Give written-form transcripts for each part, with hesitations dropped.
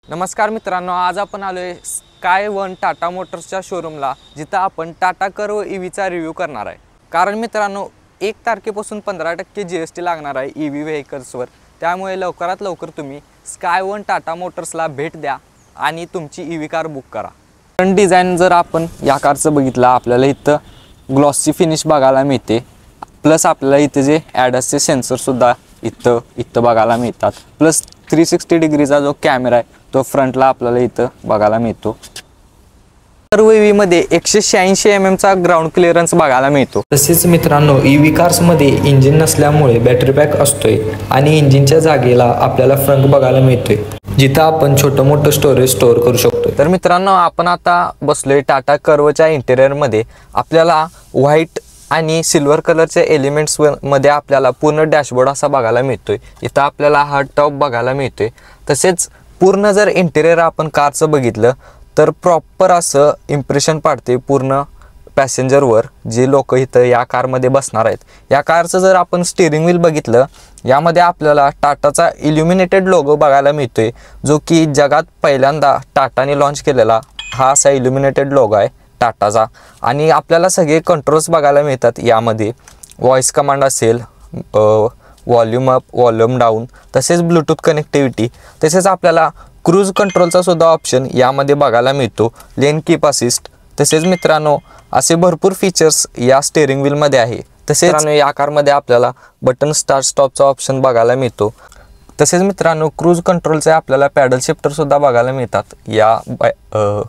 नमस्कार मित्रांनो, आज आपण आलोय स्काय वन टाटा मोटर्सच्या शोरूमला, जिथं आपण टाटा कर्व ईव्हीचा रिव्ह्यू करणार आहे। कारण मित्रांनो 1 तारखेपासून 15% GST लागणार आहे ईव्ही व्हेकल्सवर। त्यामुळे लवकरात लवकर तुम्ही स्काय वन टाटा मोटर्सला भेट द्या आणि तुमची ईव्ही कार बुक करा। फ्रंट डिझाइन जर आपण या कारचं बघितलं, आपल्याला इथं ग्लॉसी फिनिश बघायला मिळते। प्लस आपल्याला इथे जे ॲडसचे सेन्सर सुद्धा इथं बघायला मिळतात। प्लस 360 डिग्रीचा जो कॅमेरा आहे तो फ्रंटला आपल्याला इथं बघायला मिळतो। सर्व ईव्ही मध्ये 186 mm चा ग्राउंड क्लिअरन्स बघायला मिळतो। तसेच मित्रांनो ईव्ही कार्स मध्ये इंजिन नसल्यामुळे बॅटरी पॅक असतोय आणि इंजिनच्या जागेला आपल्याला फ्रंट बघायला मिळतोय, जिथं आपण छोटं मोठं स्टोरेज स्टोअर करू शकतो। तर मित्रांनो आपण आता बसलोय टाटा कर्वच्या इंटेरियर मध्ये। आपल्याला व्हाईट आणि सिल्वर कलरच्या एलिमेंट्स मध्ये आपल्याला पूर्ण डॅशबोर्ड असा बघायला मिळतोय। इथं आपल्याला हा टॉप बघायला मिळतोय। तसेच पूर्ण जर इंटेरियर आपण कारचं बघितलं तर प्रॉपर असं इम्प्रेशन पाडते पूर्ण पॅसेंजरवर, जे लोक इथं या कारमध्ये बसणार आहेत। या कारचं जर आपण स्टीअरिंग व्हील बघितलं, यामध्ये आपल्याला टाटाचा इल्युमिनेटेड लोगो बघायला मिळतोय, जो की जगात पहिल्यांदा टाटाने लॉन्च केलेला हा असा इल्युमिनेटेड लोगो आहे टाटाचा। आणि आपल्याला सगळे कंट्रोल्स बघायला मिळतात यामध्ये। व्हॉइस कमांड असेल, वॉल्यूम अप, वॉल्यूम डाऊन, तसेच ब्लूटूथ कनेक्टिव्हिटी, तसेच आपल्याला क्रूज कंट्रोलचा सुद्धा ऑप्शन यामध्ये बघायला मिळतो। लेन कीप असिस्ट, तसेच मित्रांनो असे भरपूर फीचर्स या स्टीअरिंग व्हीलमध्ये आहे। तसेच या कारमध्ये आपल्याला बटन स्टार्ट स्टॉपचा ऑप्शन बघायला मिळतो। तसेच मित्रांनो क्रूज कंट्रोलचे आपल्याला पॅडल शिफ्टर सुद्धा बघायला मिळतात या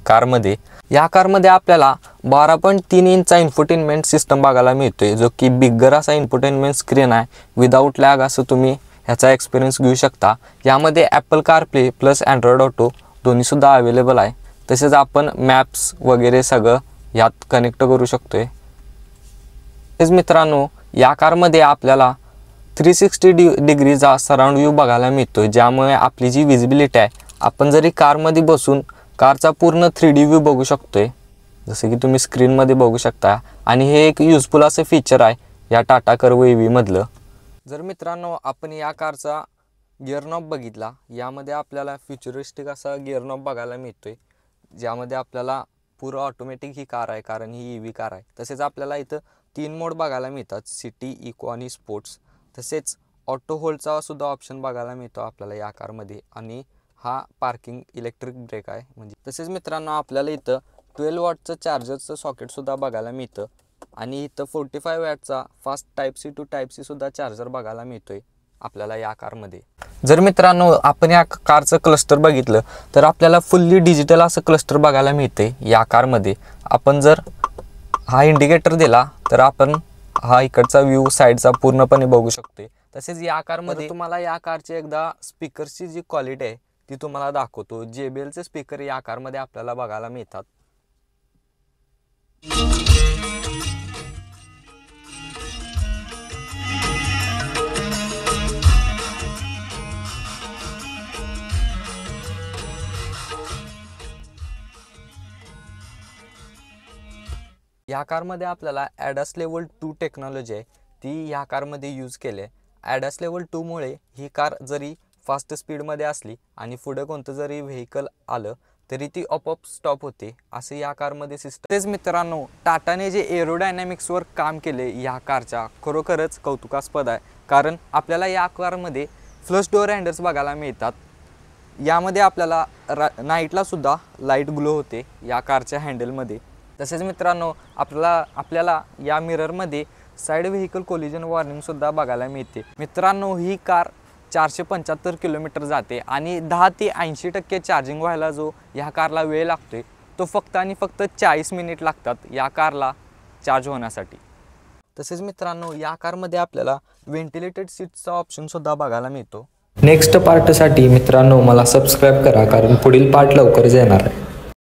कारमध्ये। या कारमध्ये आपल्याला 12.3 इंचचा इन्फोटेनमेंट सिस्टम बघायला मिळतोय, जो की बिगर असा इन्फोटेनमेंट स्क्रीन आहे। विदाऊट लॅग असं तुम्ही ह्याचा एक्सपिरियन्स घेऊ शकता। यामध्ये Apple CarPlay plus Android auto दोन्ही सुद्धा अवेलेबल आहे। तसेच आपण मॅप्स वगैरे सगळं यात कनेक्ट करू शकतोय। तसेच मित्रांनो या कारमध्ये आपल्याला 360 डिग्रीचा सराउंड व्ह्यू बघायला मिळतोय, ज्यामुळे आपली जी विजिबिलिटी आहे, आपण जरी कारमध्ये बसून कारचा पूर्ण 3D व्ह्यू बघू शकतोय, जसे की तुम्ही स्क्रीनमध्ये बघू शकता। आणि हे एक युजफुल असं फीचर आहे या टाटा कर्व ईव्ही मधलं। जर मित्रांनो आपण या कारचा गिअर नॉब बघितला, यामध्ये आपल्याला फ्युचरिस्टिक असा गिअर नॉब बघायला मिळतोय, ज्यामध्ये आपल्याला पूर्ण ऑटोमॅटिक ही कार आहे, कारण ही ईव्ही कार आहे। तसेच आपल्याला इथं 3 मोड बघायला मिळतात, सिटी, इको आणि स्पोर्ट्स। तसेच ऑटो होल्डचा सुद्धा ऑप्शन बघायला मिळतो आपल्याला या कारमध्ये। आणि हा पार्किंग इलेक्ट्रिक ब्रेक आहे म्हणजे। तसेच मित्रांनो आपल्याला इथं 12 वॉटचं चार्जरचं सॉकेटसुद्धा बघायला मिळतं। आणि इथं 45 वॅटचा fast type C to type C सुद्धा चार्जर बघायला मिळतोय आपल्याला या कारमध्ये। जर मित्रांनो आपण या कारचं क्लस्टर बघितलं तर आपल्याला फुल्ली डिजिटल असं क्लस्टर बघायला मिळते या कारमध्ये। आपण जर हा इंडिकेटर दिला तर आपण हा इकडचा व्ह्यू साईडचा पूर्णपणे बघू शकतोय। तसेच या कारमध्ये तुम्हाला या कारची एकदा स्पीकरची जी क्वालिटी आहे ती तुम्हाला दाखवतो। JBLचे स्पीकर या कारमध्ये आपल्याला बघायला मिळतात। या कारमध्ये आपल्याला ॲडस लेवल 2 टेक्नॉलॉजी आहे, ती या कारमध्ये यूज केली आहे। ॲडस लेवल 2 मुळे ही कार जरी फास्ट स्पीडमध्ये असली आणि पुढे कोणतं जरी व्हेकल आलं तरी ती आपोआप स्टॉप होते, असे या कारमध्ये सिस्टम। तेच मित्रांनो टाटाने जे एरोडायनॅमिक्सवर काम केले या कारच्या, खरोखरच कौतुकास्पद आहे। कारण आपल्याला या कारमध्ये फ्लश डोअर हँडल्स बघायला मिळतात। यामध्ये आपल्याला नाईटला सुद्धा लाईट ग्लो होते या कारच्या हँडलमध्ये। तसेच मित्रांनो आपल्याला या मिररमध्ये साईड व्हेकल कोलिजन वॉर्निंग सुद्धा बघायला मिळते। मित्रांनो ही कार 475 किलोमीटर जाते आणि 10 ते 80% चार्जिंग व्हायला जो या कारला वेळ लागतोय तो फक्त आणि फक्त 40 मिनिट लागतात या कारला चार्ज होण्यासाठी। तसेच मित्रांनो या कारमध्ये आपल्याला व्हेंटिलेटेड सीट्सचा ऑप्शन सुद्धा बघायला मिळतो। नेक्स्ट पार्टसाठी मित्रांनो मला सबस्क्राईब करा, कारण पुढील पार्ट लवकरच येणार आहे।